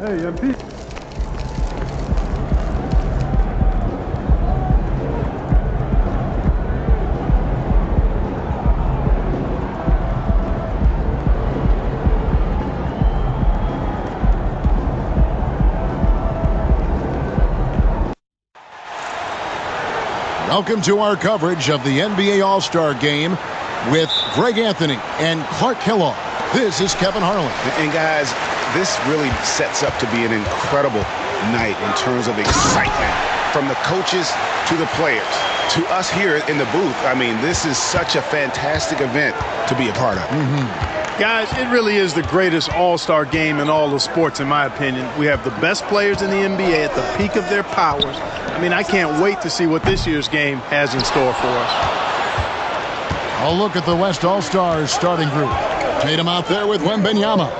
Hey, MP. Welcome to our coverage of the NBA All-Star Game with Greg Anthony and Clark Kellogg. This is Kevin Harlan. And guys, this really sets up to be an incredible night in terms of excitement from the coaches to the players to us here in the booth. I mean, this is such a fantastic event to be a part of. Guys, it really is the greatest all-star game in all of sports, in my opinion. We have the best players in the NBA at the peak of their powers. I mean, I can't wait to see what this year's game has in store for us. A look at the West All-Stars starting group. Tatum out there with Wembanyama.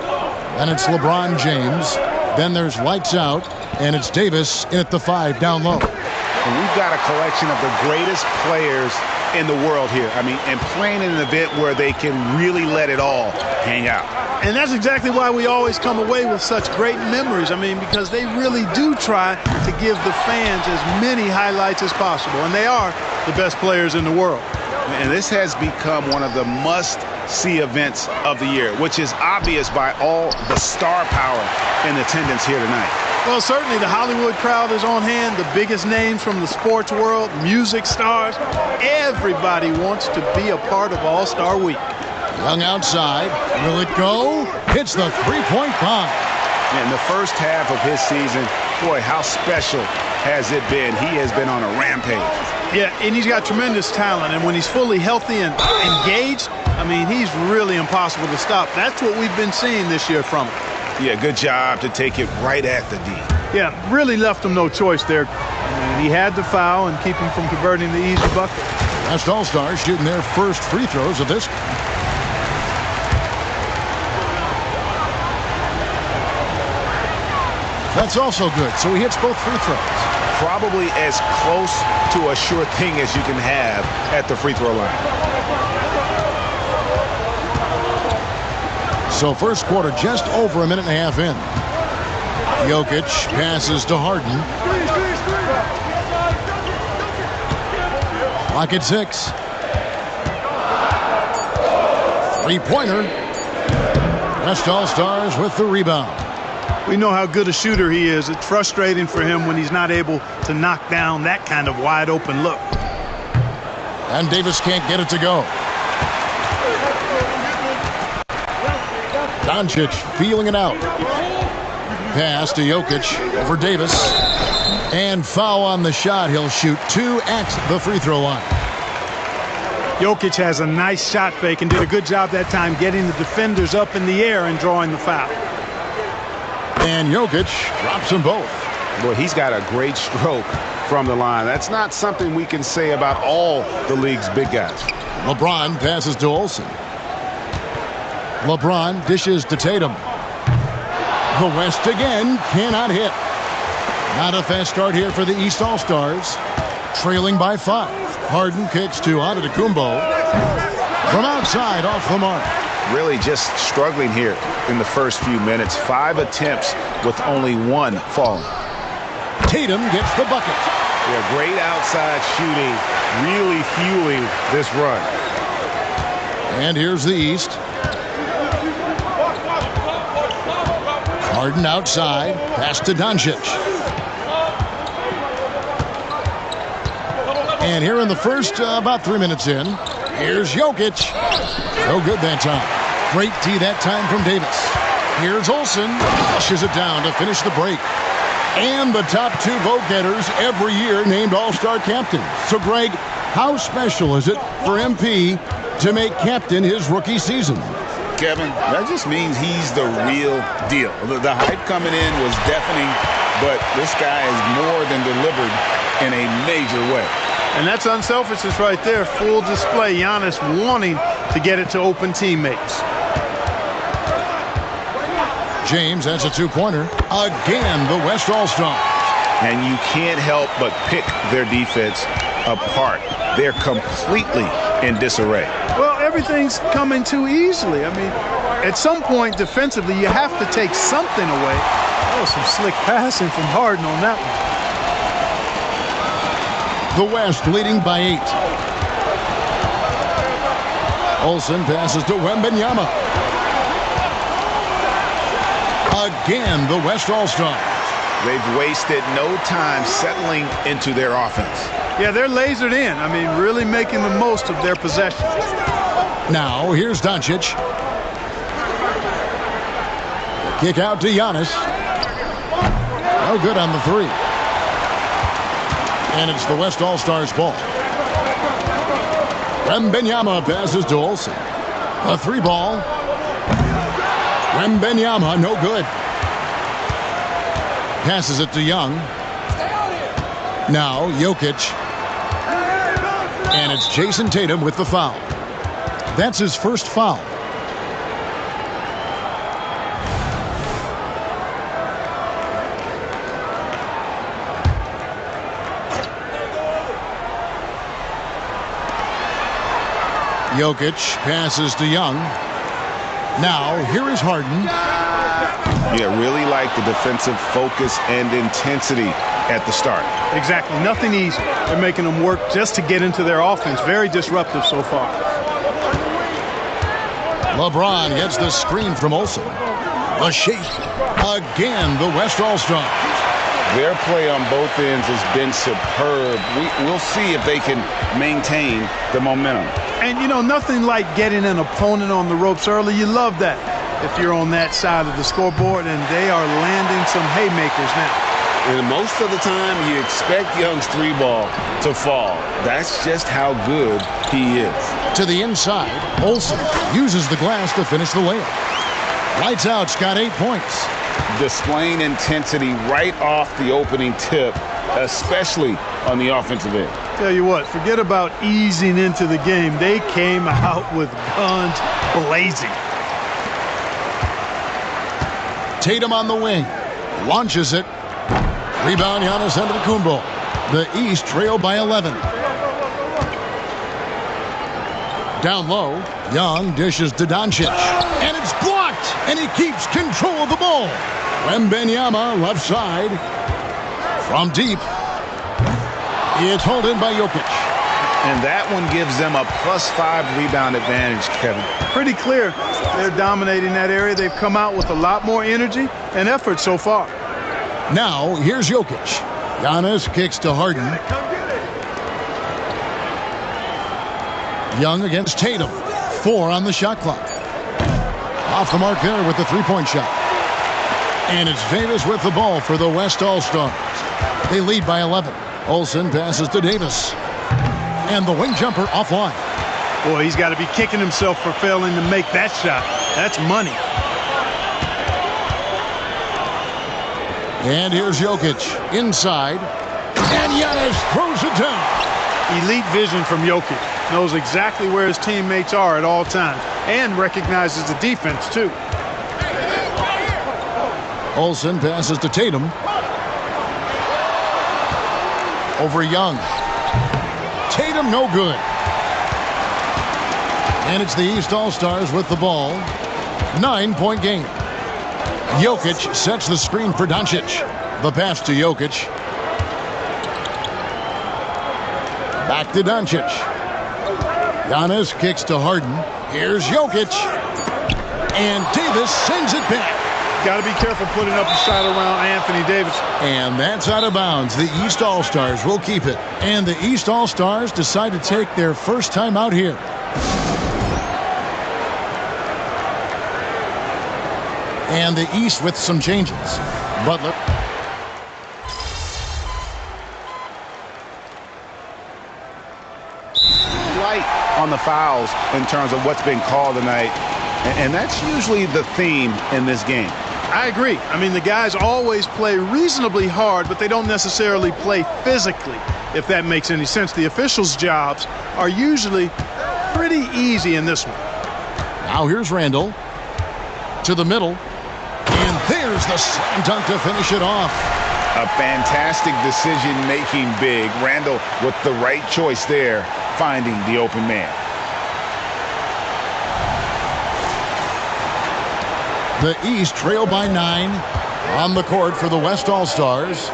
Then it's LeBron James. Then there's Lights Out. And it's Davis in at the 5 down low. And we've got a collection of the greatest players in the world here. I mean, and playing in an event where they can really let it all hang out. And that's exactly why we always come away with such great memories. I mean, because they really do try to give the fans as many highlights as possible. And they are the best players in the world. And this has become one of the must-see events of the year, which is obvious by all the star power in attendance here tonight. Well, certainly the Hollywood crowd is on hand, the biggest names from the sports world, music stars. Everybody wants to be a part of All-Star Week. Young outside. Will it go? Hits the three-point bomb. In the first half of his season, boy, how special has it been? He has been on a rampage. Yeah, and he's got tremendous talent. And when he's fully healthy and engaged, I mean, he's really impossible to stop. That's what we've been seeing this year from him. Yeah, good job to take it right at the D. Yeah, really left him no choice there. I mean, he had to foul and keep him from converting the easy bucket. West All-Stars shooting their first free throws of this. That's also good. So he hits both free throws. Probably as close to a sure thing as you can have at the free throw line. So first quarter just over a minute and a half in. Jokic passes to Harden. Clock at 6. Three-pointer. West All-Stars with the rebound. We know how good a shooter he is. It's frustrating for him when he's not able to knock down that kind of wide-open look. And Davis can't get it to go. Doncic feeling it out. Pass to Jokic over Davis. And foul on the shot. He'll shoot 2 at the free throw line. Jokic has a nice shot fake and did a good job that time getting the defenders up in the air and drawing the foul. And Jokic drops them both. Boy, he's got a great stroke from the line. That's not something we can say about all the league's big guys. LeBron passes to Olsen. LeBron dishes to Tatum. The West again cannot hit. Not a fast start here for the East All-Stars. Trailing by 5. Harden kicks to Antetokounmpo. From outside, off the mark. Really just struggling here in the first few minutes. 5 attempts with only 1 falling. Tatum gets the bucket. Yeah, great outside shooting, really fueling this run. And here's the East. Harden outside, pass to Doncic. And here in the first, about 3 minutes in, here's Jokic. No good that time. Great D that time from Davis. Here's Olsen. Pushes it down to finish the break. And the top 2 vote-getters every year named All-Star captain. So, Greg, how special is it for MP to make captain his rookie season? Kevin, that just means he's the real deal. The hype coming in was deafening, but this guy is more than delivered in a major way. And that's unselfishness right there. Full display. Giannis wanting to get it to open teammates. James has a 2-pointer. Again, the West All-Stars. And you can't help but pick their defense apart. They're completely in disarray. Well, everything's coming too easily. I mean, at some point defensively, you have to take something away. That was some slick passing from Harden on that one. The West leading by 8. Olsen passes to Wembanyama. Again, the West All-Stars. They've wasted no time settling into their offense. Yeah, they're lasered in. I mean, really making the most of their possessions. Now, here's Doncic. Kick out to Giannis. No good on the 3. And it's the West All-Stars ball. Wembanyama passes to Olsen. A 3 ball. Wembanyama, no good. Passes it to Young. Now, Jokic. And it's Jason Tatum with the foul. That's his first foul. Jokic passes to Young. Now, here is Harden. Yeah, really like the defensive focus and intensity at the start. Exactly. Nothing easy. They're making them work just to get into their offense. Very disruptive so far. LeBron gets the screen from Olsen. A shake. Again, the West All-Stars. Their play on both ends has been superb. We'll see if they can maintain the momentum. And, you know, nothing like getting an opponent on the ropes early. You love that if you're on that side of the scoreboard, and they are landing some haymakers now. And most of the time, you expect Young's 3-ball to fall. That's just how good he is. To the inside, Olsen uses the glass to finish the layup. Lights out's got 8 points. Displaying intensity right off the opening tip, especially on the offensive end. Tell you what, forget about easing into the game. They came out with guns blazing. Tatum on the wing. Launches it. Rebound, Giannis Antetokounmpo. The East trail by 11. Down low, Young dishes to Doncic. And it's blocked, and he keeps control of the ball. Wembanyama, left side. From deep. It's hauled in by Jokic. And that one gives them a +5 rebound advantage, Kevin. Pretty clear. They're dominating that area. They've come out with a lot more energy and effort so far. Now, here's Jokic. Giannis kicks to Harden. Young against Tatum. 4 on the shot clock. Off the mark there with the 3-point shot. And it's Davis with the ball for the West All-Stars. They lead by 11. Olsen passes to Davis. And the wing jumper offline. Boy, he's got to be kicking himself for failing to make that shot. That's money. And here's Jokic inside. And Giannis throws it down. Elite vision from Jokic. Knows exactly where his teammates are at all times. And recognizes the defense, too. Olsen passes to Tatum. Over Young. Tatum no good. And it's the East All-Stars with the ball. 9-point game. Jokic sets the screen for Doncic. The pass to Jokic. Back to Doncic. Giannis kicks to Harden. Here's Jokic. And Davis sends it back. Got to be careful putting up a shot around Anthony Davis. And that's out of bounds. The East All-Stars will keep it. And the East All-Stars decide to take their first time out here. And the East with some changes. Butler. Light on the fouls in terms of what's been called tonight. And that's usually the theme in this game. I agree. I mean, the guys always play reasonably hard, but they don't necessarily play physically, if that makes any sense. The officials' jobs are usually pretty easy in this one. Now here's Randall. To the middle. And there's the slam dunk to finish it off. A fantastic decision-making big. Randall with the right choice there, finding the open man. The East trail by 9. On the court for the West All-Stars,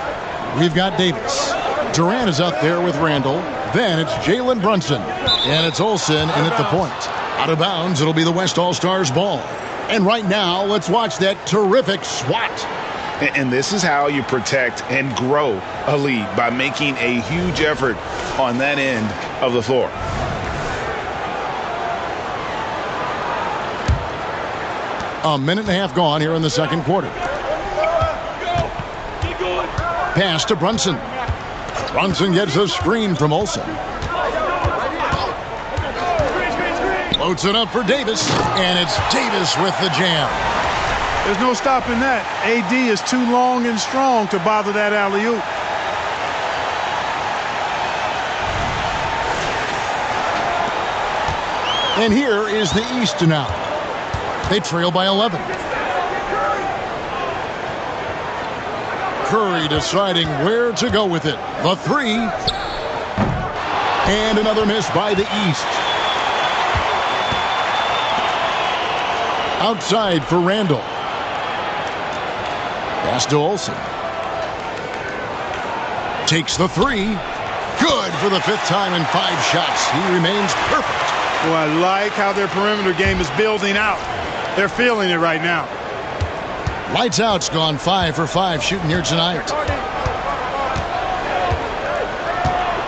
we've got Davis. Durant is out there with Randall. Then it's Jalen Brunson. And it's Olsen in at the point. Out of bounds, it'll be the West All-Stars ball. And right now, let's watch that terrific swat. And this is how you protect and grow a lead, by making a huge effort on that end of the floor. A minute and a half gone here in the second quarter. Pass to Brunson. Brunson gets a screen from Olsen. Floats it up for Davis, and it's Davis with the jam. There's no stopping that. AD is too long and strong to bother that alley-oop. And here is the East now. They trail by 11. Curry deciding where to go with it. The three. And another miss by the East. Outside for Randall. Pass to Olsen. Takes the three. Good for the fifth time in 5 shots. He remains perfect. Well, I like how their perimeter game is building out. They're feeling it right now. Lights out's gone 5 for 5 shooting here tonight.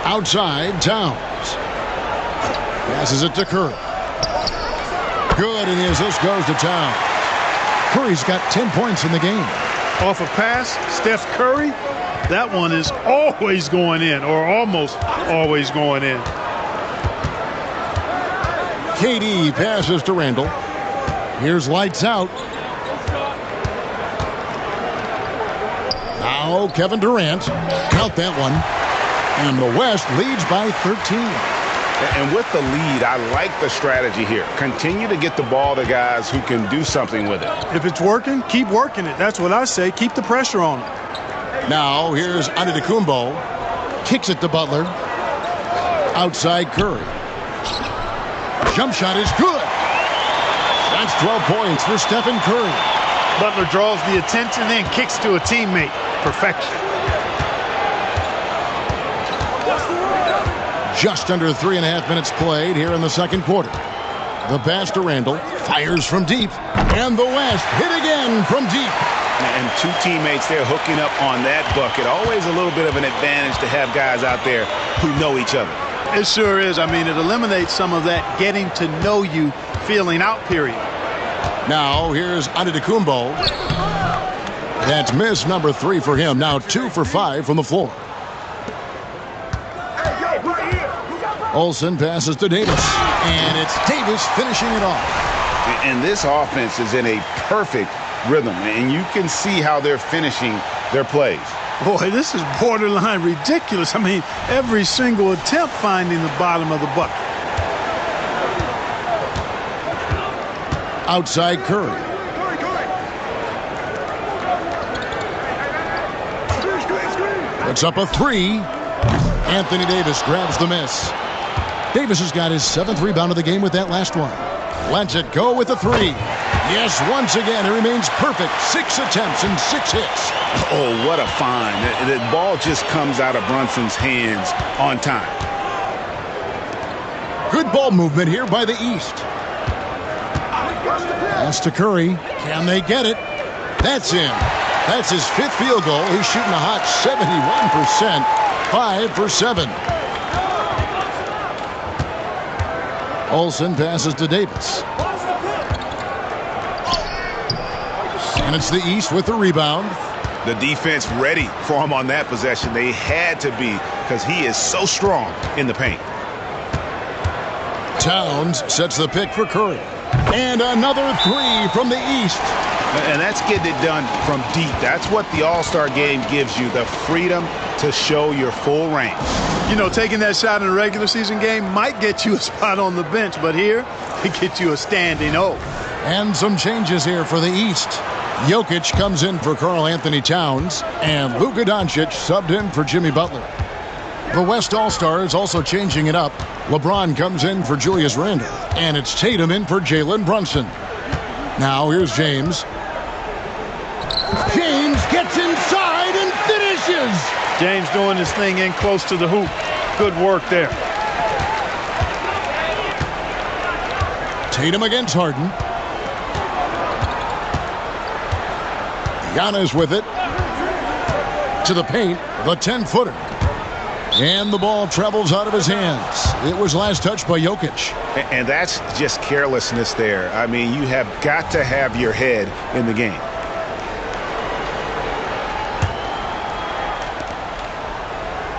Outside, Towns. Passes it to Curry. Good, and the assist goes to Towns. Curry's got 10 points in the game. Off a pass, Steph Curry, that one is always going in, or almost always going in. KD passes to Randall. Here's lights out. Now Kevin Durant. Count that one. And the West leads by 13. And with the lead, I like the strategy here. Continue to get the ball to guys who can do something with it. If it's working, keep working it. That's what I say. Keep the pressure on it. Now here's Antetokounmpo. Kicks it to Butler. Outside Curry. Jump shot is good. That's 12 points for Stephen Curry. Butler draws the attention, then kicks to a teammate. Perfection. Just under 3.5 minutes played here in the second quarter. The pass to Randall. Fires from deep. And the West hit again from deep. And 2 teammates there hooking up on that bucket. Always a little bit of an advantage to have guys out there who know each other. It sure is. I mean, it eliminates some of that getting to know you feeling out period. Now here's Antetokounmpo. That's miss number 3 for him. Now 2 for 5 from the floor. Olsen passes to Davis. And it's Davis finishing it off. And this offense is in a perfect rhythm. And you can see how they're finishing their plays. Boy, this is borderline ridiculous. I mean, every single attempt finding the bottom of the bucket. Outside Curry. Puts up a 3. Anthony Davis grabs the miss. Davis has got his 7th rebound of the game with that last one. Lets it go with the 3. Yes, once again, it remains perfect. 6 attempts and 6 hits. Oh, what a find. The ball just comes out of Brunson's hands on time. Good ball movement here by the East. Pass to Curry. Can they get it? That's in. That's his 5th field goal. He's shooting a hot 71%. 5 for 7. Olsen passes to Davis. And it's the East with the rebound. The defense ready for him on that possession. They had to be, because he is so strong in the paint. Towns sets the pick for Curry. And another 3 from the East. And that's getting it done from deep. That's what the All-Star game gives you, the freedom to show your full range. You know, taking that shot in a regular season game might get you a spot on the bench, but here, it gets you a standing O. And some changes here for the East. Jokic comes in for Karl Anthony Towns, and Luka Doncic subbed in for Jimmy Butler. The West All-Stars also changing it up. LeBron comes in for Julius Randle, and it's Tatum in for Jalen Brunson. Now here's James. James Gets inside and finishes. James doing his thing in close to the hoop. Good work there. Tatum against Harden. Giannis with it. To the paint. The 10-footer. And the ball travels out of his hands. It was last touched by Jokic. And that's just carelessness there. I mean, you have got to have your head in the game.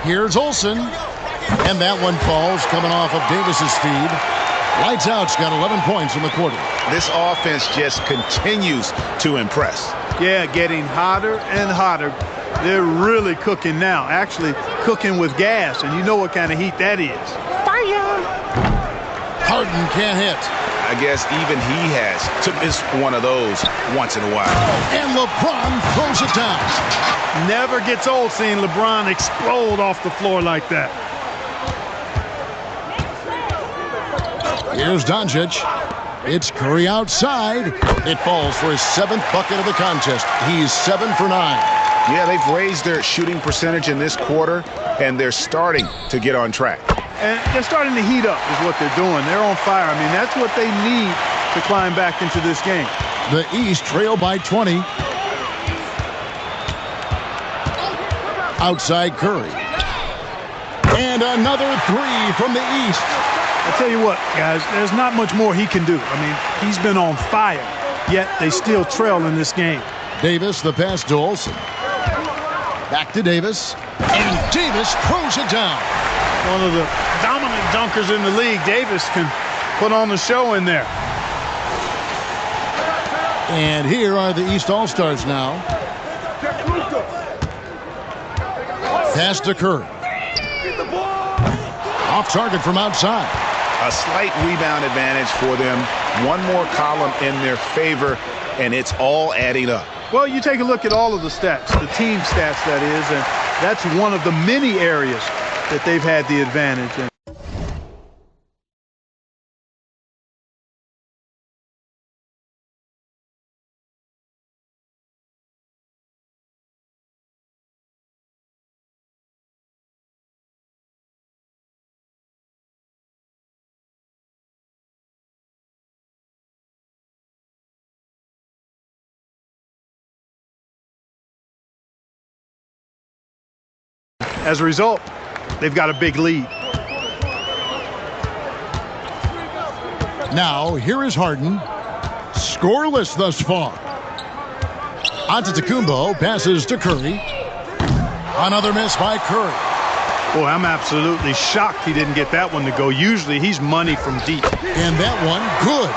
Here's Olsen. And that one falls coming off of Davis's feed. Lights out's got 11 points in the quarter. This offense just continues to impress. Yeah, getting hotter and hotter. They're really cooking now. Actually cooking with gas, and you know what kind of heat that is. Fire! Harden can't hit. I guess even he has to miss one of those once in a while. And LeBron throws it down. Never gets old seeing LeBron explode off the floor like that. Here's Doncic. It's Curry outside. It falls for his 7th bucket of the contest. He's 7 for 9. Yeah, they've raised their shooting percentage in this quarter, and they're starting to get on track. And they're starting to heat up is what they're doing. They're on fire. I mean, that's what they need to climb back into this game. The East trail by 20. Outside Curry. And another 3 from the East. I tell you what, guys, there's not much more he can do. I mean, he's been on fire, yet they still trail in this game. Davis, the pass to Olsen. Back to Davis. And Davis throws it down. One of the dominant dunkers in the league. Davis can put on the show in there. And here are the East All-Stars now. Pass to Curry. Off target from outside. A slight rebound advantage for them. One more column in their favor, and it's all adding up. Well, you take a look at all of the stats, the team stats, that is, and that's one of the many areas that they've had the advantage in. As a result, they've got a big lead. Now, here is Harden. Scoreless thus far. Antetokounmpo passes to Curry. Another miss by Curry. Boy, I'm absolutely shocked he didn't get that one to go. Usually, he's money from deep. And that one, good.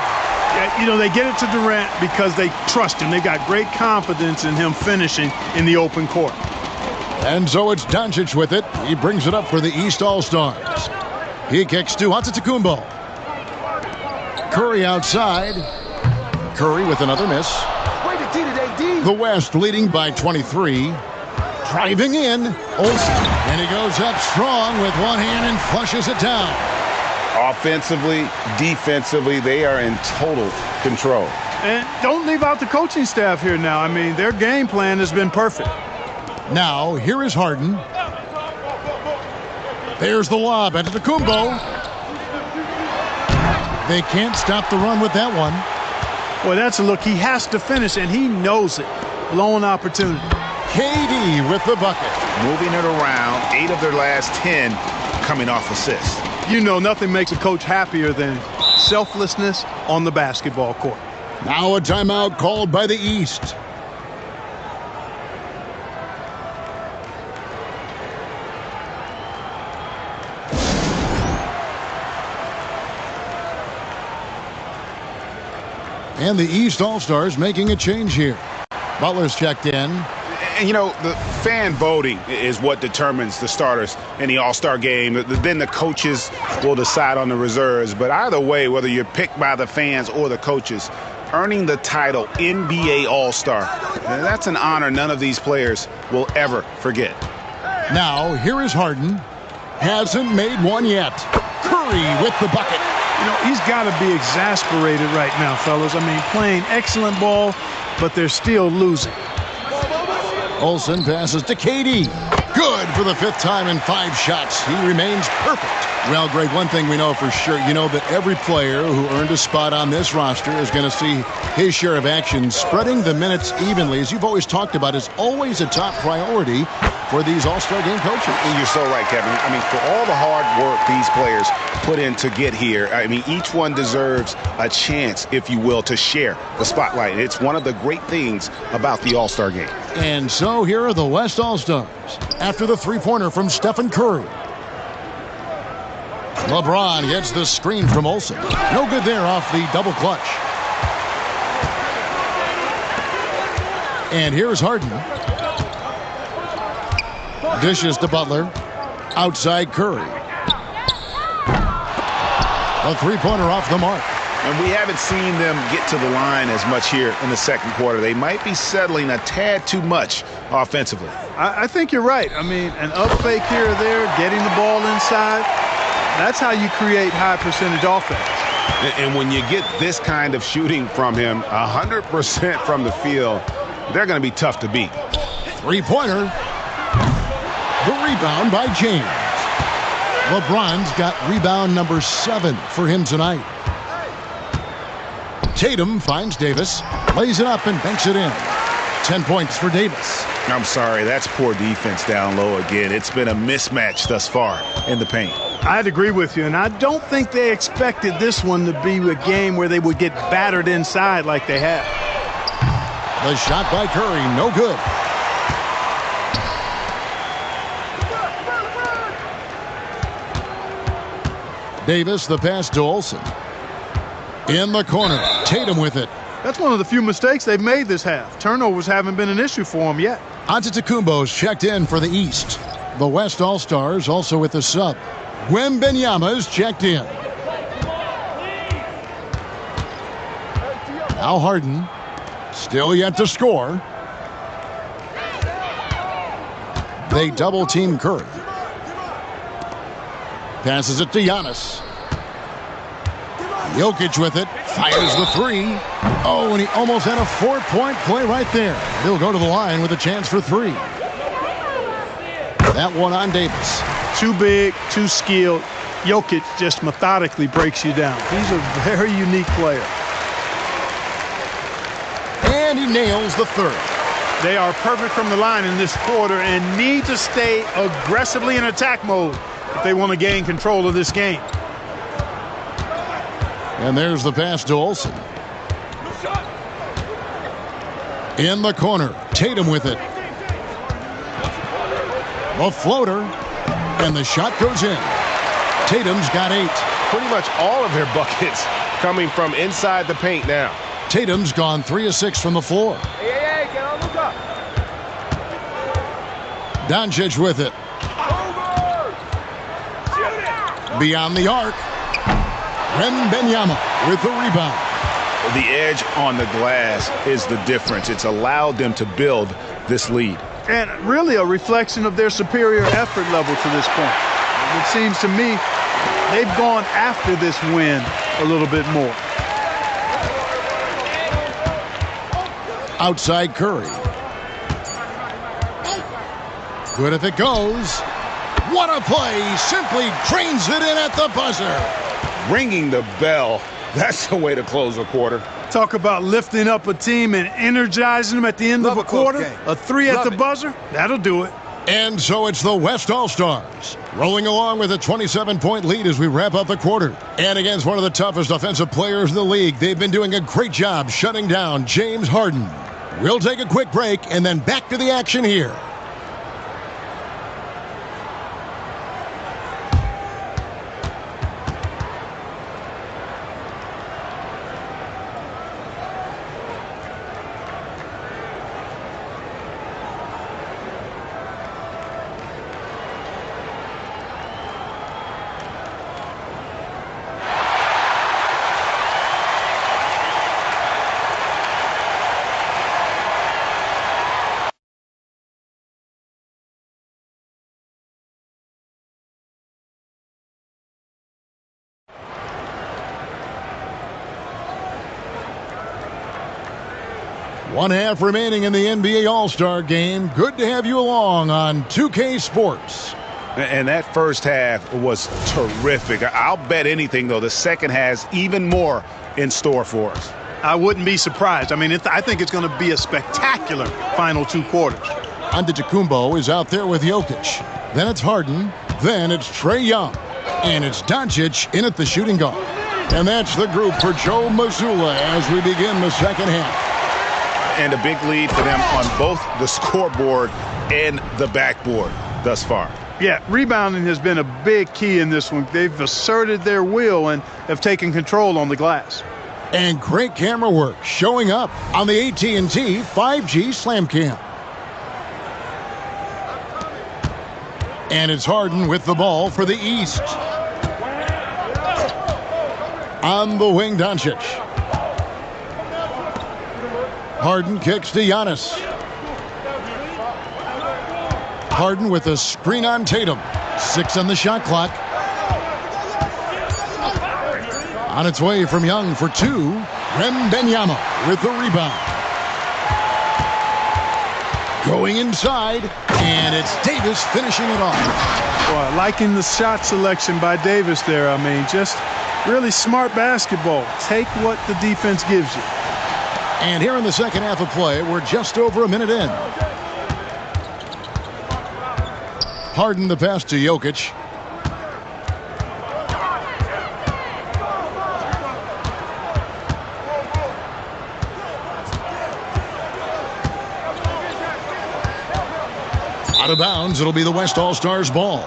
Yeah, you know, they get it to Durant because they trust him. They've got great confidence in him finishing in the open court. And so it's Doncic with it. He brings it up for the East All-Stars. He kicks to Antetokounmpo. Curry outside. Curry with another miss. The West leading by 23. Driving in. Olsen. And he goes up strong with one hand and flushes it down. Offensively, defensively, they are in total control. And don't leave out the coaching staff here now. I mean, their game plan has been perfect. Now, here is Harden. There's the lob at Antetokounmpo. They can't stop the run with that one. Boy, that's a look. He has to finish, and he knows it. Blown opportunity. KD with the bucket. Moving it around, 8 of their last 10 coming off assists. You know, nothing makes a coach happier than selflessness on the basketball court. Now a timeout called by the East. And the East All-Stars making a change here. Butler's checked in. And, you know, the fan voting is what determines the starters in the All-Star game. Then the coaches will decide on the reserves. But either way, whether you're picked by the fans or the coaches, earning the title NBA All-Star, that's an honor none of these players will ever forget. Now, here is Harden. Hasn't made one yet. Curry with the bucket. You know, he's got to be exasperated right now, fellas. I mean, playing excellent ball, but they're still losing. Olsen passes to Katie. Good for the 5th time in 5 shots. He remains perfect. Well, Greg, one thing we know for sure, you know that every player who earned a spot on this roster is going to see his share of action. Spreading the minutes evenly, as you've always talked about, is always a top priority for these All-Star Game coaches. And you're so right, Kevin. I mean, for all the hard work these players put in to get here, I mean, each one deserves a chance, if you will, to share the spotlight. It's one of the great things about the All-Star Game. And so here are the West All-Stars after the three-pointer from Stephen Curry. LeBron gets the screen from Olsen. No good there off the double clutch. And here's Harden. Dishes to Butler. Outside Curry. A three-pointer off the mark. And we haven't seen them get to the line as much here in the second quarter. They might be settling a tad too much offensively. I think you're right. I mean, an up fake here or there, getting the ball inside, that's how you create high percentage offense. And when you get this kind of shooting from him, 100% from the field, they're going to be tough to beat. Three-pointer. The rebound by James. LeBron's got rebound number 7 for him tonight. Tatum finds Davis, lays it up and banks it in. 10 points for Davis. I'm sorry, that's poor defense down low again. It's been a mismatch thus far in the paint. I'd agree with you, and I don't think they expected this one to be a game where they would get battered inside like they have. The shot by Curry, no good. Davis, the pass to Olsen. In the corner, Tatum with it. That's one of the few mistakes they've made this half. Turnovers haven't been an issue for them yet. Antetokounmpo's checked in for the East. The West All-Stars also with the sub. Wembanyama's checked in. Now Harden, still yet to score. They double-team Curry. Passes it to Giannis. Jokic with it. Fires the three. Oh, and he almost had a 4-point play right there. He'll go to the line with a chance for 3. That one on Davis. Too big, too skilled. Jokic just methodically breaks you down. He's a very unique player. And he nails the third. They are perfect from the line in this quarter and need to stay aggressively in attack mode if they want to gain control of this game. And there's the pass to Olsen. In the corner, Tatum with it. The floater, and the shot goes in. Tatum's got 8. Pretty much all of their buckets coming from inside the paint now. Tatum's gone 3 of 6 from the floor. Doncic with it. Beyond the arc. Wembanyama with the rebound. The edge on the glass is the difference. It's allowed them to build this lead. And really a reflection of their superior effort level to this point. It seems to me they've gone after this win a little bit more. Outside Curry. Good if it goes. What a play. Simply drains it in at the buzzer. Ringing the bell. That's the way to close a quarter. Talk about lifting up a team and energizing them at the end of a quarter. A 3 at the buzzer, that'll do it. And so it's the West All-Stars rolling along with a 27-point lead as we wrap up the quarter. And against one of the toughest offensive players in the league, they've been doing a great job shutting down James Harden. We'll take a quick break and then back to the action here. 1 half remaining in the NBA All-Star Game. Good to have you along on 2K Sports. And that first half was terrific. I'll bet anything, though, the second has even more in store for us. I wouldn't be surprised. I mean, I think it's going to be a spectacular final 2 quarters. Antetokounmpo is out there with Jokic. Then it's Harden. Then it's Trae Young. And it's Doncic in at the shooting guard. And that's the group for Joe Mazzulla as we begin the second half. And a big lead for them on both the scoreboard and the backboard thus far. Yeah, rebounding has been a big key in this one. They've asserted their will and have taken control on the glass. And great camera work showing up on the AT&T 5G Slam Cam. And it's Harden with the ball for the East. On the wing, Doncic. Harden kicks to Giannis. Harden with a screen on Tatum. 6 on the shot clock. On its way from Young for 2. Wembanyama with the rebound. Going inside, and it's Davis finishing it off. Well, liking the shot selection by Davis there. I mean, just really smart basketball. Take what the defense gives you. And here in the second half of play, we're just over a minute in. Harden the pass to Jokic. Out of bounds, it'll be the West All-Stars ball.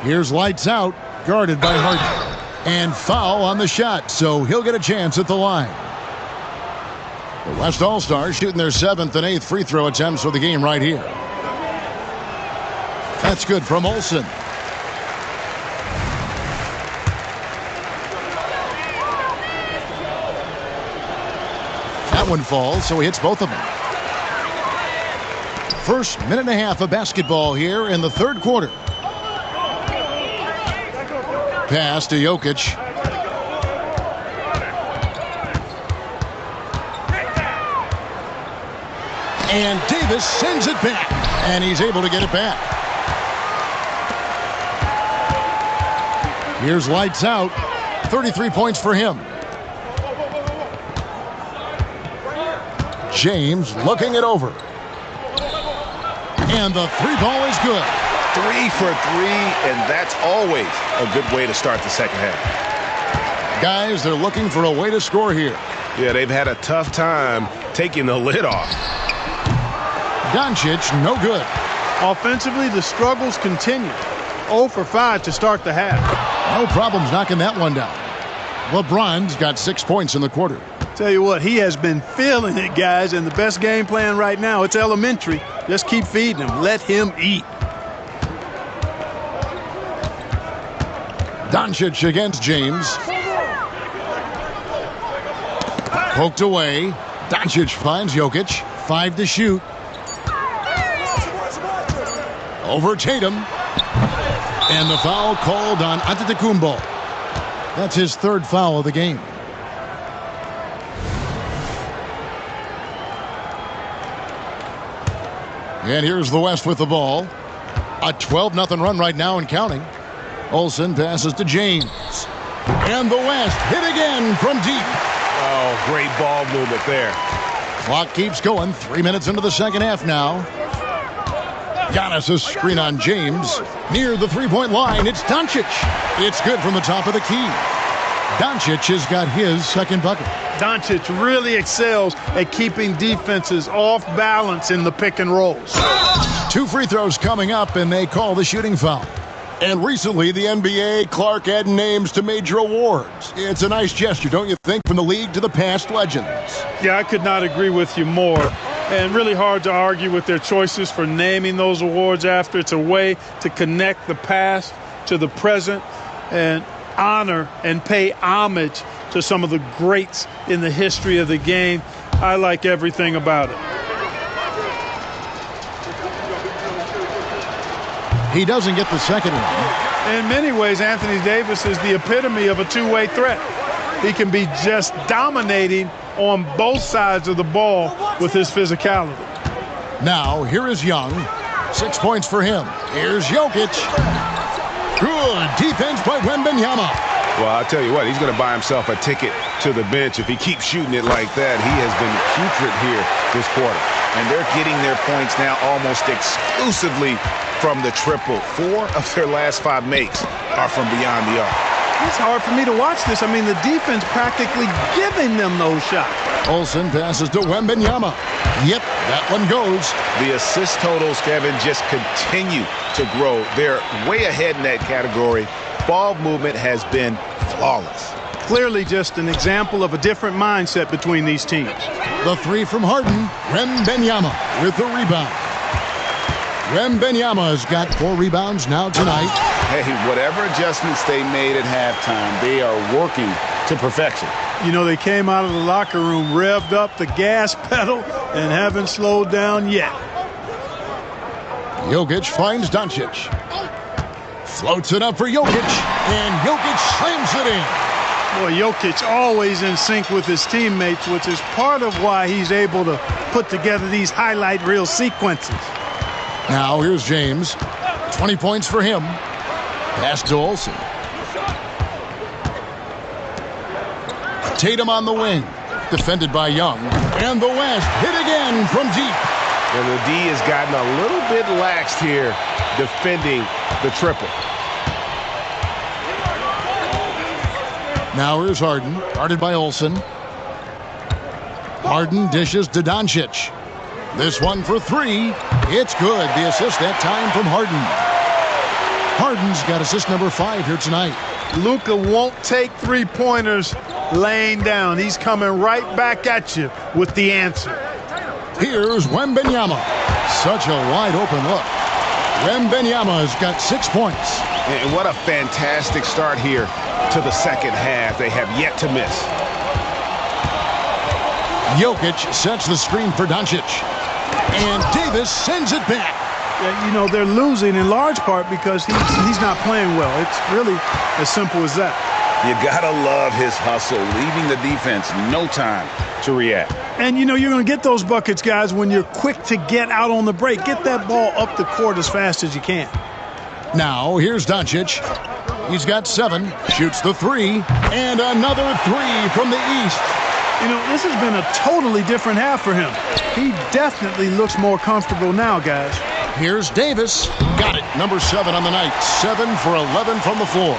Here's lights out, guarded by Harden. And foul on the shot, so he'll get a chance at the line. The West All-Stars shooting their 7th and 8th free throw attempts for the game right here. That's good from Olsen. That one falls, so he hits both of them. First minute and a half of basketball here in the third quarter. Pass to Jokic. And Davis sends it back. And he's able to get it back. Here's lights out. 33 points for him. James looking it over. And the 3-ball is good. 3 for 3, and that's always a good way to start the second half. Guys, they're looking for a way to score here. Yeah, they've had a tough time taking the lid off. Doncic, no good. Offensively, the struggles continue. 0 for 5 to start the half. No problems knocking that one down. LeBron's got 6 points in the quarter. Tell you what, he has been feeling it, guys, and the best game plan right now, it's elementary. Just keep feeding him. Let him eat. Doncic against James. Poked away. Doncic finds Jokic. 5 to shoot. Over Tatum. And the foul called on Antetokounmpo. That's his 3rd foul of the game. And here's the West with the ball. A 12-0 run right now and counting. Olsen passes to James. And the West hit again from deep. Oh, great ball movement there. Clock keeps going. 3 minutes into the second half now. Giannis' screen on James. Near the 3-point line, it's Doncic. It's good from the top of the key. Doncic has got his 2nd bucket. Doncic really excels at keeping defenses off balance in the pick and rolls. 2 free throws coming up, and they call the shooting foul. And recently, the NBA, Clark added names to major awards. It's a nice gesture, don't you think, from the league to the past legends? Yeah, I could not agree with you more. And really hard to argue with their choices for naming those awards after. It's a way to connect the past to the present and honor and pay homage to some of the greats in the history of the game. I like everything about it. He doesn't get the second one. In many ways, Anthony Davis is the epitome of a two-way threat. He can be just dominating on both sides of the ball with his physicality. Now, here is Young. 6 points for him. Here's Jokic. Good defense by Wembanyama. Well, I'll tell you what, he's going to buy himself a ticket to the bench if he keeps shooting it like that. He has been putrid here this quarter. And they're getting their points now almost exclusively from the triple. 4 of their last 5 makes are from beyond the arc. It's hard for me to watch this. I mean, the defense practically giving them those shots. Olsen passes to Wembanyama. Yep, that one goes. The assist totals, Kevin, just continue to grow. They're way ahead in that category. Ball movement has been flawless. Clearly just an example of a different mindset between these teams. The three from Harden. Wembanyama with the rebound. Wembanyama has got 4 rebounds now tonight. Hey, whatever adjustments they made at halftime, they are working to perfection. You know, they came out of the locker room, revved up the gas pedal, and haven't slowed down yet. Jokic finds Doncic. Floats it up for Jokic, and Jokic slams it in. Boy, Jokic always in sync with his teammates, which is part of why he's able to put together these highlight reel sequences. Now here's James. 20 points for him. Pass to Olsen. Tatum on the wing. Defended by Young. And the West hit again from deep. And the D has gotten a little bit laxed here defending the triple. Now here's Harden. Guarded by Olsen. Harden dishes to Doncic. This one for 3. It's good. The assist that time from Harden. Harden's got assist number 5 here tonight. Luka won't take three-pointers laying down. He's coming right back at you with the answer. Here's Wembanyama. Such a wide open look. Wembanyama has got 6 points. And what a fantastic start here to the second half. They have yet to miss. Jokic sets the screen for Doncic. And Davis sends it back. You know, they're losing in large part because he's not playing well. It's really as simple as that. You gotta love his hustle, leaving the defense no time to react. And, you know, you're going to get those buckets, guys, when you're quick to get out on the break. Get that ball up the court as fast as you can. Now, here's Doncic. He's got 7, shoots the 3, and another 3 from the east. You know, this has been a totally different half for him. He definitely looks more comfortable now, guys. Here's Davis. Got it. Number 7 on the night. 7 for 11 from the floor.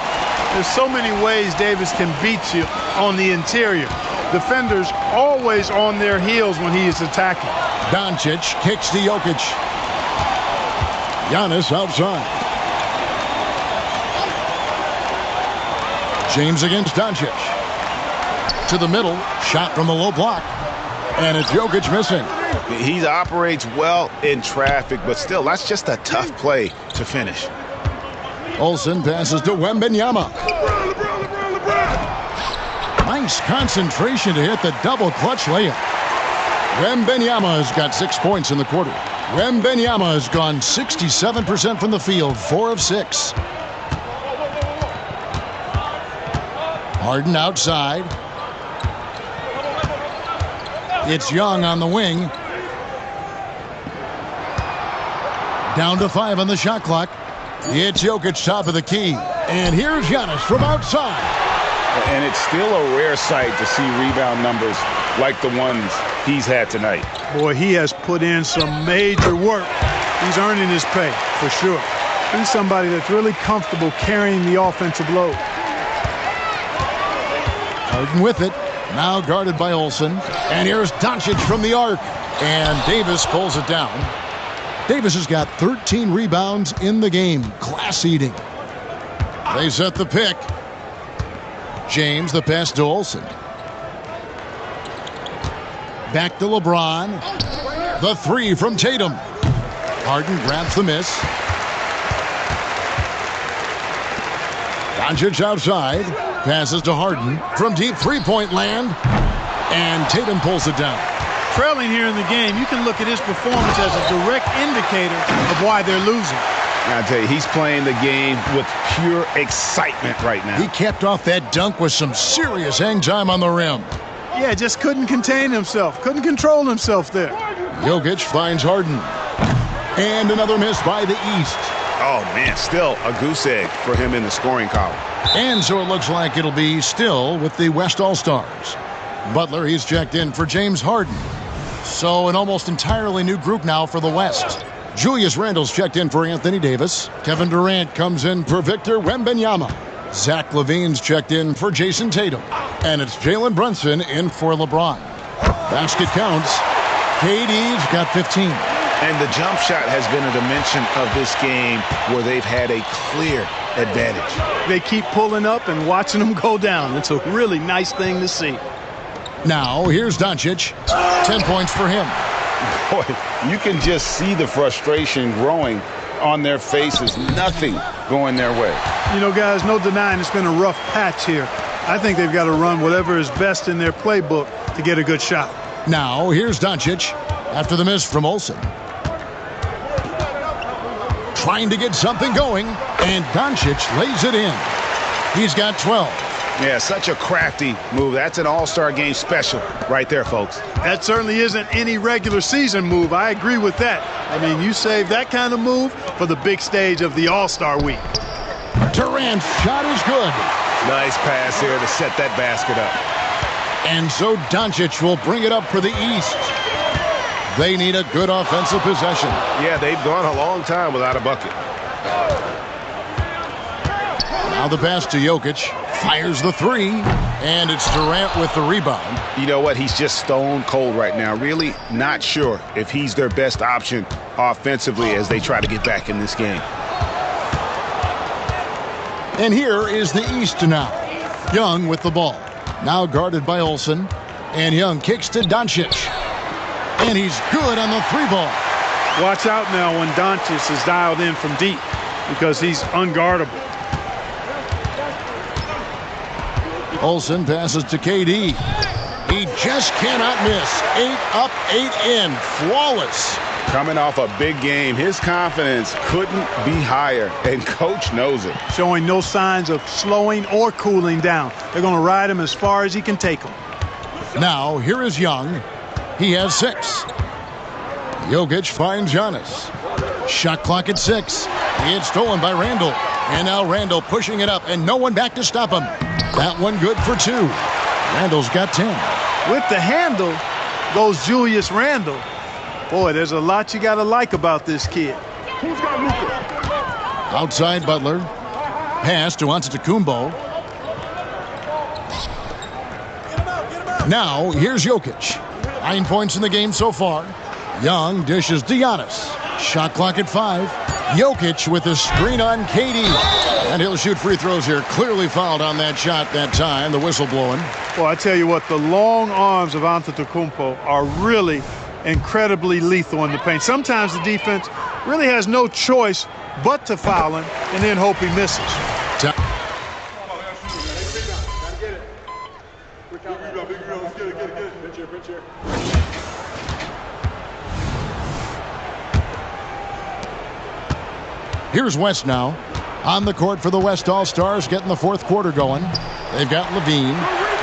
There's so many ways Davis can beat you on the interior. Defenders always on their heels when he is attacking. Doncic kicks to Jokic. Giannis outside. James against Doncic. To the middle. Shot from the low block. And it's Jokic missing. He operates well in traffic, but still, that's just a tough play to finish. Olsen passes to Wembanyama. Nice concentration to hit the double clutch layup. Wembanyama has got 6 points in the quarter. Wembanyama has gone 67% from the field, 4 of 6. Harden outside. It's Young on the wing. Down to 5 on the shot clock. It's Jokic top of the key. And here's Giannis from outside. And it's still a rare sight to see rebound numbers like the ones he's had tonight. Boy, he has put in some major work. He's earning his pay, for sure. He's somebody that's really comfortable carrying the offensive load. Harden with it. Now guarded by Olsen. And here's Doncic from the arc. And Davis pulls it down. Davis has got 13 rebounds in the game. Class eating. They set the pick. James, the pass to Olsen. Back to LeBron. The 3 from Tatum. Harden grabs the miss. Doncic outside. Passes to Harden from deep three-point land. And Tatum pulls it down. Trailing here in the game, you can look at his performance as a direct indicator of why they're losing. I tell you, he's playing the game with pure excitement right now. He capped off that dunk with some serious hang time on the rim. Yeah, just couldn't contain himself. Couldn't control himself there. Jokic finds Harden. And another miss by the East. Oh, man, still a goose egg for him in the scoring column. And so it looks like it'll be still with the West All-Stars. Butler, he's checked in for James Harden. So an almost entirely new group now for the West. Julius Randle's checked in for Anthony Davis. Kevin Durant comes in for Victor Wembanyama. Zach LaVine's checked in for Jason Tatum. And it's Jalen Brunson in for LeBron. Basket counts. KD's got 15. And the jump shot has been a dimension of this game where they've had a clear advantage. They keep pulling up and watching them go down. It's a really nice thing to see. Now, here's Doncic. 10 points for him. Boy, you can just see the frustration growing on their faces. Nothing going their way. You know, guys, no denying it's been a rough patch here. I think they've got to run whatever is best in their playbook to get a good shot. Now, here's Doncic after the miss from Olsen. Trying to get something going, and Doncic lays it in. He's got 12. Yeah, such a crafty move. That's an all-star game special right there, folks. That certainly isn't any regular season move. I agree with that. I mean, you save that kind of move for the big stage of the All-Star week. Durant's shot is good. Nice pass here to set that basket up. And so Doncic will bring it up for the East. They need a good offensive possession. Yeah, they've gone a long time without a bucket. Now the pass to Jokic. Fires the three. And it's Durant with the rebound. You know what? He's just stone cold right now. Really not sure if he's their best option offensively as they try to get back in this game. And here is the East now. Young with the ball. Now guarded by Olsen. And Young kicks to Doncic. And he's good on the three ball. Watch out now when Doncic is dialed in from deep because he's unguardable. Olsen passes to KD. He just cannot miss. 8 up, 8 in. Flawless. Coming off a big game, his confidence couldn't be higher, and coach knows it. Showing no signs of slowing or cooling down. They're going to ride him as far as he can take him. Now, here is Young. He has 6. Jokic finds Giannis. Shot clock at 6. It's stolen by Randle. And now Randle pushing it up, and no one back to stop him. That one good for 2. Randle's got 10. With the handle goes Julius Randle. Boy, there's a lot you got to like about this kid. Who's got Luka? Outside Butler. Pass to Antetokounmpo. Now, here's Jokic. 9 points in the game so far. Young dishes to Giannis. Shot clock at 5. Jokic with a screen on KD. And he'll shoot free throws here. Clearly fouled on that shot that time. The whistle blowing. Well, I tell you what, the long arms of Antetokounmpo are really incredibly lethal in the paint. Sometimes the defense really has no choice but to foul him and then hope he misses. Here's West now. On the court for the West All-Stars, getting the fourth quarter going. They've got LaVine.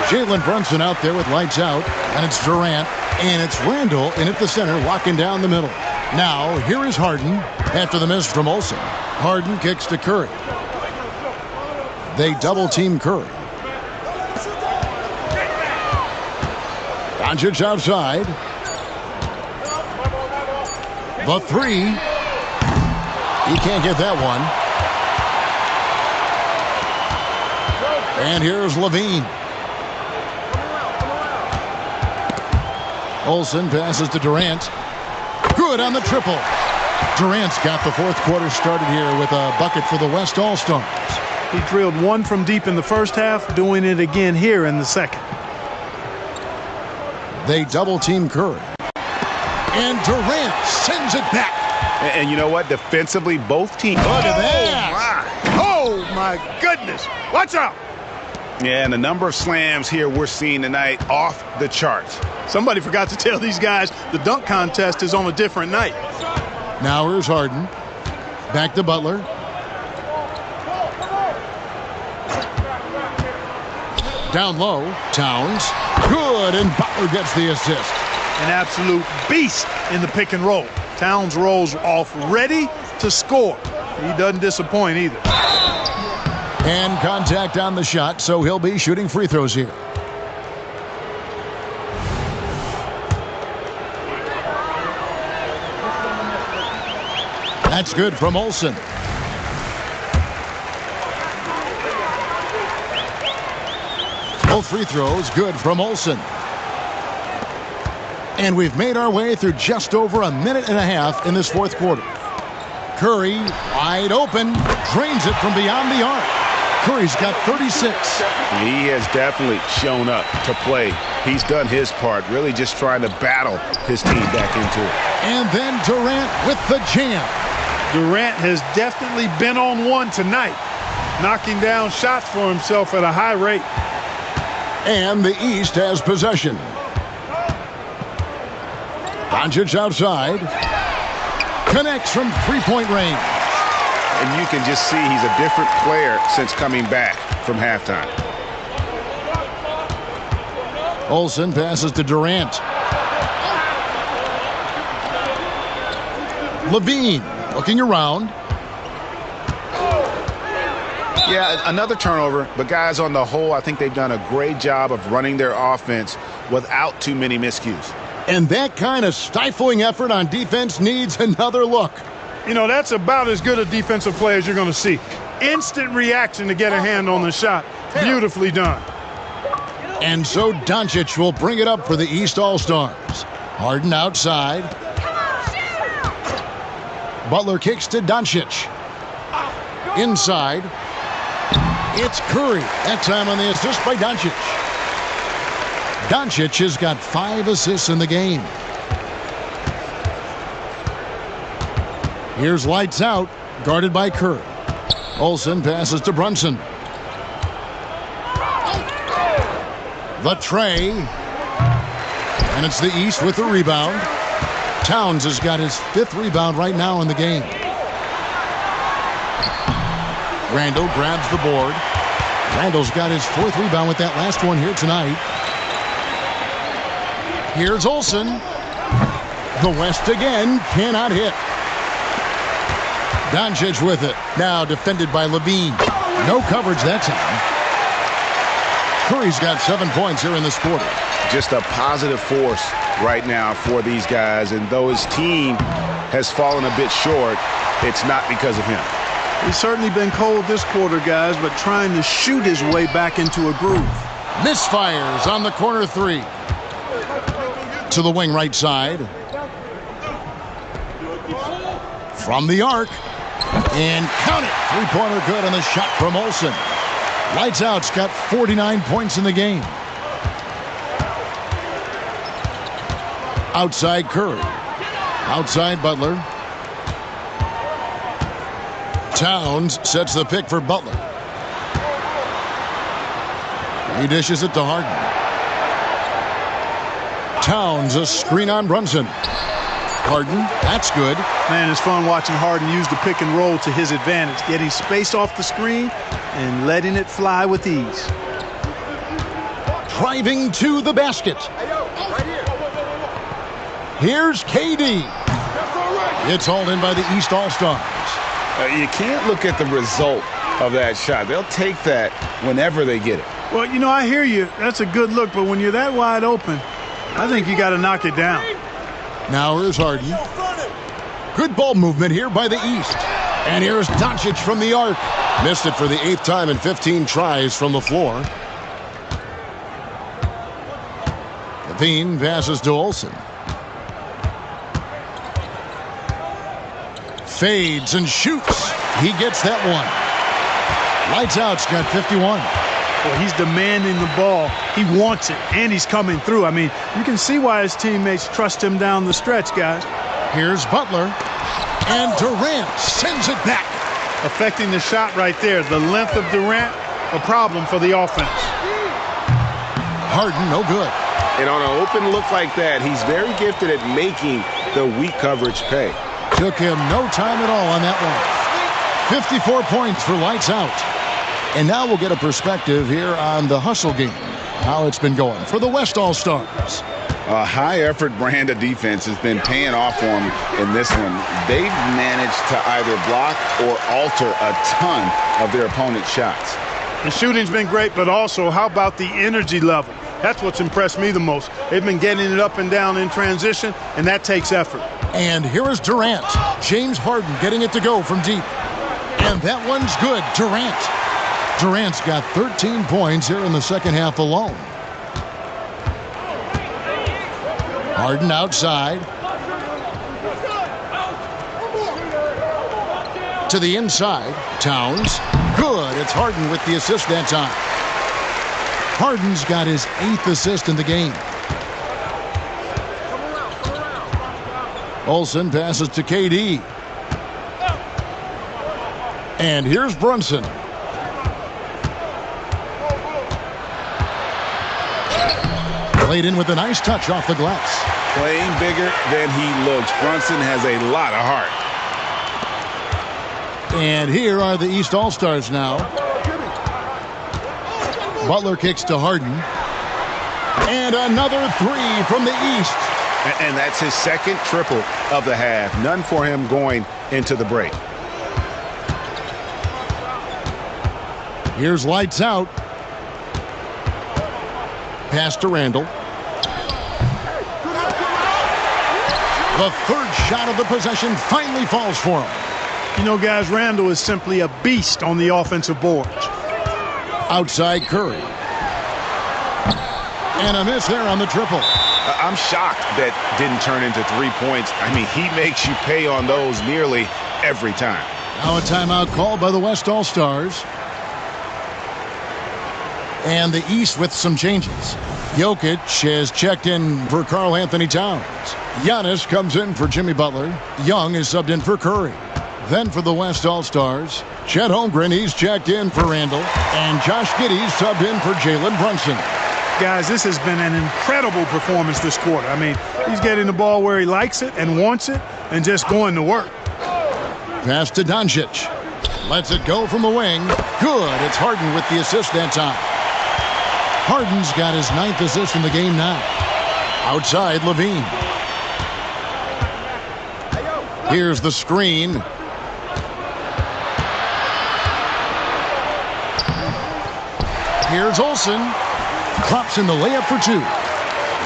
Jalen Brunson out there with lights out. And it's Durant. And it's Randle in at the center, walking down the middle. Now, here is Harden after the miss from Olsen. Harden kicks to Curry. They double-team Curry. Doncic outside. The three. He can't get that one. And here's LaVine. Olsen passes to Durant. Good on the triple. Durant's got the fourth quarter started here with a bucket for the West All-Stars. He drilled one from deep in the first half, doing it again here in the second. They double-team Curry. And Durant sends it back. And you know what? Defensively, both teams. Look at that. Oh, my goodness. Watch out. Yeah, and the number of slams here we're seeing tonight off the charts. Somebody forgot to tell these guys the dunk contest is on a different night. Now here's Harden. Back to Butler. Down low, Towns. Good, and Butler gets the assist. An absolute beast in the pick and roll. Towns rolls off ready to score. He doesn't disappoint either. And contact on the shot, so he'll be shooting free throws here. That's good from Olsen. Both free throws good from Olsen. And we've made our way through just over a minute and a half in this fourth quarter. Curry, wide open, drains it from beyond the arc. Curry's got 36. He has definitely shown up to play. He's done his part, really just trying to battle his team back into it. And then Durant with the jam. Durant has definitely been on one tonight, knocking down shots for himself at a high rate. And the East has possession. Doncic outside. Connects from three-point range. And you can just see he's a different player since coming back from halftime. Olsen passes to Durant. Levine looking around. Yeah, another turnover, but guys, on the whole, I think they've done a great job of running their offense without too many miscues. And that kind of stifling effort on defense needs another look. You know, that's about as good a defensive play as you're going to see. Instant reaction to get a hand on the shot. Beautifully done. And so Doncic will bring it up for the East All-Stars. Harden outside. Butler kicks to Doncic. Inside. It's Curry. That time on the assist by Doncic. Doncic has got 5 assists in the game. Here's lights out, guarded by Curry. Olsen passes to Brunson. The tray. And it's the East with the rebound. Towns has got his 5th rebound right now in the game. Randall grabs the board. Randall's got his 4th rebound with that last one here tonight. Here's Olsen. The West again cannot hit. Doncic with it. Now defended by Levine. No coverage that time. Curry's got 7 points here in this quarter. Just a positive force right now for these guys. And though his team has fallen a bit short, it's not because of him. He's certainly been cold this quarter, guys, but trying to shoot his way back into a groove. Misfires on the corner 3. To the wing right side. From the arc. And count it. 3-pointer good on the shot from Olsen. Lights out's got 49 points in the game. Outside Curry. Outside Butler. Towns sets the pick for Butler. He dishes it to Harden. Towns a screen on Brunson. Harden, that's good. Man, it's fun watching Harden use the pick and roll to his advantage, getting space off the screen and letting it fly with ease. Driving to the basket. Here's KD. It's hauled in by the East All-Stars. You can't look at the result of that shot. They'll take that whenever they get it. Well, you know, I hear you. That's a good look, but when you're that wide open, I think you got to knock it down. Now here's Harden. Good ball movement here by the East. And here's Doncic from the arc. Missed it for the 8th time in 15 tries from the floor. Levine passes to Olsen. Fades and shoots. He gets that one. Lights out's got 51. Well, he's demanding the ball. He wants it, and he's coming through. I mean, you can see why his teammates trust him down the stretch, guys. Here's Butler. And Durant sends it back. Affecting the shot right there. The length of Durant, a problem for the offense. Harden, no good. And on an open look like that, he's very gifted at making the weak coverage pay. Took him no time at all on that one. 54 points for lights out. And now we'll get a perspective here on the hustle game, how it's been going for the West All-Stars. A high-effort brand of defense has been paying off for them in this one. They've managed to either block or alter a ton of their opponent's shots. The shooting's been great, but also how about the energy level? That's what's impressed me the most. They've been getting it up and down in transition, and that takes effort. And here is Durant. James Harden getting it to go from deep. And that one's good. Durant's got 13 points here in the second half alone. Harden outside. To the inside. Towns. Good. It's Harden with the assist that time. Harden's got his 8th assist in the game. Olsen passes to KD. And here's Brunson. Played in with a nice touch off the glass. Playing bigger than he looks. Brunson has a lot of heart. And here are the East All-Stars now. Butler kicks to Harden. And another three from the East. And that's his second triple of the half. None for him going into the break. Here's lights out. Pass to Randall. The third shot of the possession finally falls for him. You know, guys, Randall is simply a beast on the offensive boards. Outside Curry. And a miss there on the triple. I'm shocked that didn't turn into 3 points. I mean, he makes you pay on those nearly every time. Now a timeout called by the West All-Stars. And the East with some changes. Jokic has checked in for Karl Anthony Towns. Giannis comes in for Jimmy Butler. Young is subbed in for Curry. Then for the West All-Stars, Chet Holmgren, he's checked in for Randall. And Josh Giddey's subbed in for Jalen Brunson. Guys, this has been an incredible performance this quarter. I mean, he's getting the ball where he likes it and wants it and just going to work. Pass to Doncic. Lets it go from the wing. Good. It's Harden with the assist that time. Harden's got his 9th assist in the game now. Outside Levine. Here's the screen. Here's Olsen. Drops in the layup for 2.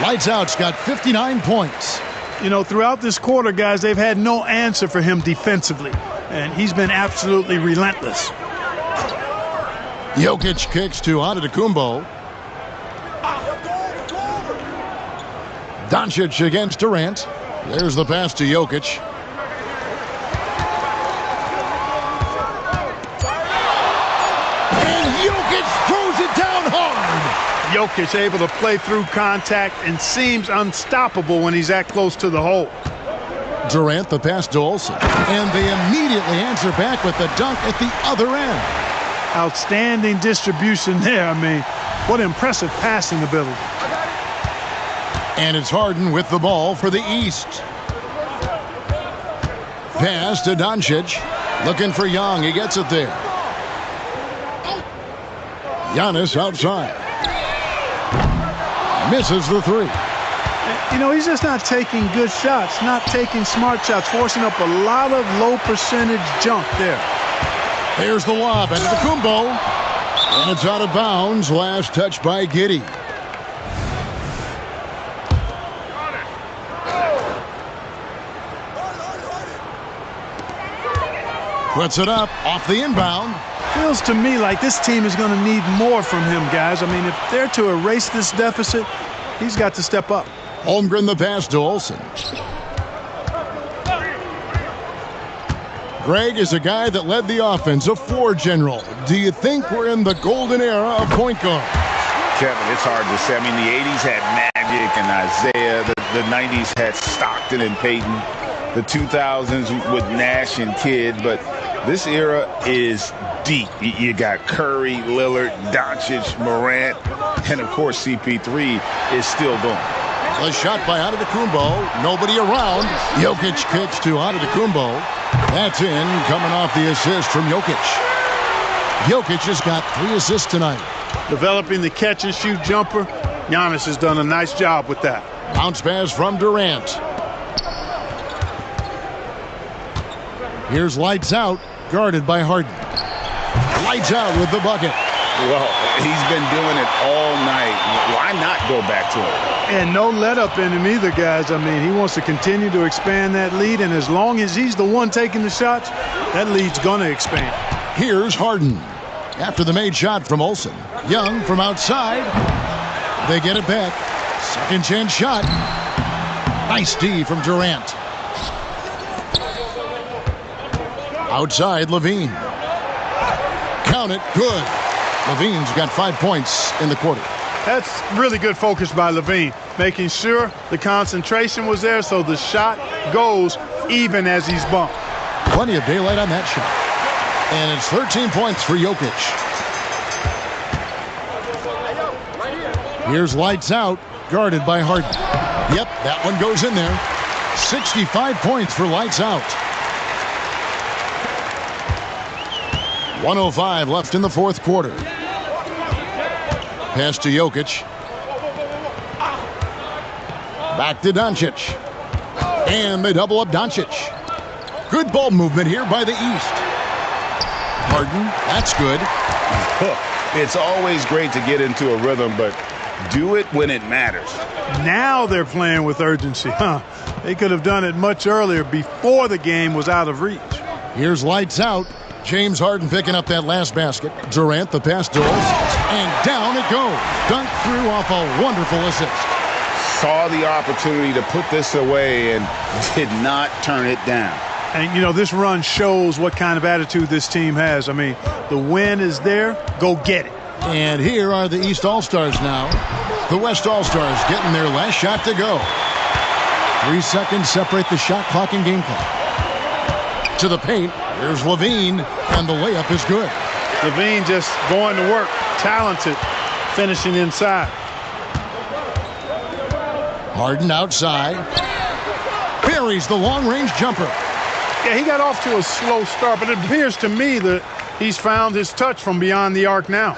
Lights out's got 59 points. You know, throughout this quarter, guys, they've had no answer for him defensively. And he's been absolutely relentless. Jokic kicks to Antetokounmpo. Doncic against Durant. There's the pass to Jokic. And Jokic throws it down hard. Jokic able to play through contact and seems unstoppable when he's that close to the hole. Durant the pass to Olsen. And they immediately answer back with the dunk at the other end. Outstanding distribution there. I mean, what impressive passing ability. And it's Harden with the ball for the East. Pass to Doncic. Looking for Young. He gets it there. Giannis outside. Misses the three. You know, he's just not taking good shots, not taking smart shots, forcing up a lot of low percentage junk there. Here's the lob into the Kumbo. And it's out of bounds. Last touch by Giddey. Puts it up off the inbound. Feels to me like this team is going to need more from him, guys. I mean, if they're to erase this deficit, he's got to step up. Holmgren the pass to Olsen. Greg is a guy that led the offense, a floor general. Do you think we're in the golden era of point guard? Kevin, it's hard to say. I mean, the 80s had Magic and Isaiah. The 90s had Stockton and Peyton. The 2000s with Nash and Kidd. But this era is deep. You got Curry, Lillard, Doncic, Morant, and, of course, CP3 is still going. The shot by Antetokounmpo. Nobody around. Jokic kicks to Antetokounmpo. That's in, coming off the assist from Jokic. Jokic has got 3 assists tonight. Developing the catch-and-shoot jumper. Giannis has done a nice job with that. Bounce pass from Durant. Here's lights out, guarded by Harden. Lights out with the bucket. Well, he's been doing it all night. Why not go back to it? And no let up in him either, guys. I mean, he wants to continue to expand that lead, and as long as he's the one taking the shots, that lead's going to expand. Here's Harden. After the made shot from Olsen. Young from outside. They get it back. Second chance shot. Nice D from Durant. Outside, Levine. Count it. Good. Levine's got 5 points in the quarter. That's really good focus by Levine, making sure the concentration was there so the shot goes even as he's bumped. Plenty of daylight on that shot. And it's 13 points for Jokic. Here's lights out, guarded by Harden. Yep, that one goes in there. 65 points for lights out. 1:05 left in the fourth quarter. Pass to Jokic. Back to Doncic. And they double up Doncic. Good ball movement here by the East. Harden, that's good. It's always great to get into a rhythm, but do it when it matters. Now they're playing with urgency. They could have done it much earlier before the game was out of reach. Here's lights out. James Harden picking up that last basket. Durant, the pass to Olsen. And down it goes. Dunked through off a wonderful assist. Saw the opportunity to put this away and did not turn it down. And, you know, this run shows what kind of attitude this team has. I mean, the win is there. Go get it. And here are the East All-Stars now. The West All-Stars getting their last shot to go. 3 seconds separate the shot clock and game clock. To the paint. Here's Levine, and the layup is good. Levine just going to work. Talented. Finishing inside. Harden outside. Buries the long-range jumper. Yeah, he got off to a slow start, but it appears to me that he's found his touch from beyond the arc now.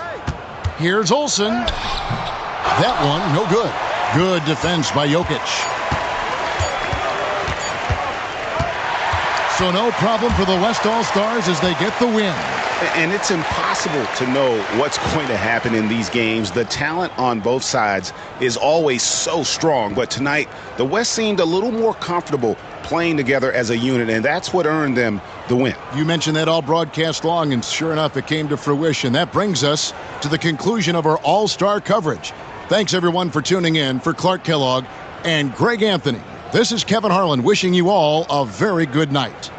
Here's Olsen. That one, no good. Good defense by Jokic. So no problem for the West All-Stars as they get the win. And it's impossible to know what's going to happen in these games. The talent on both sides is always so strong. But tonight, the West seemed a little more comfortable playing together as a unit, and that's what earned them the win. You mentioned that all broadcast long, and sure enough, it came to fruition. That brings us to the conclusion of our All-Star coverage. Thanks, everyone, for tuning in. For Clark Kellogg and Greg Anthony, this is Kevin Harlan wishing you all a very good night.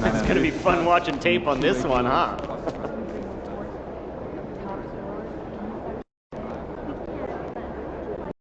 It's going to be fun watching tape on this one, huh?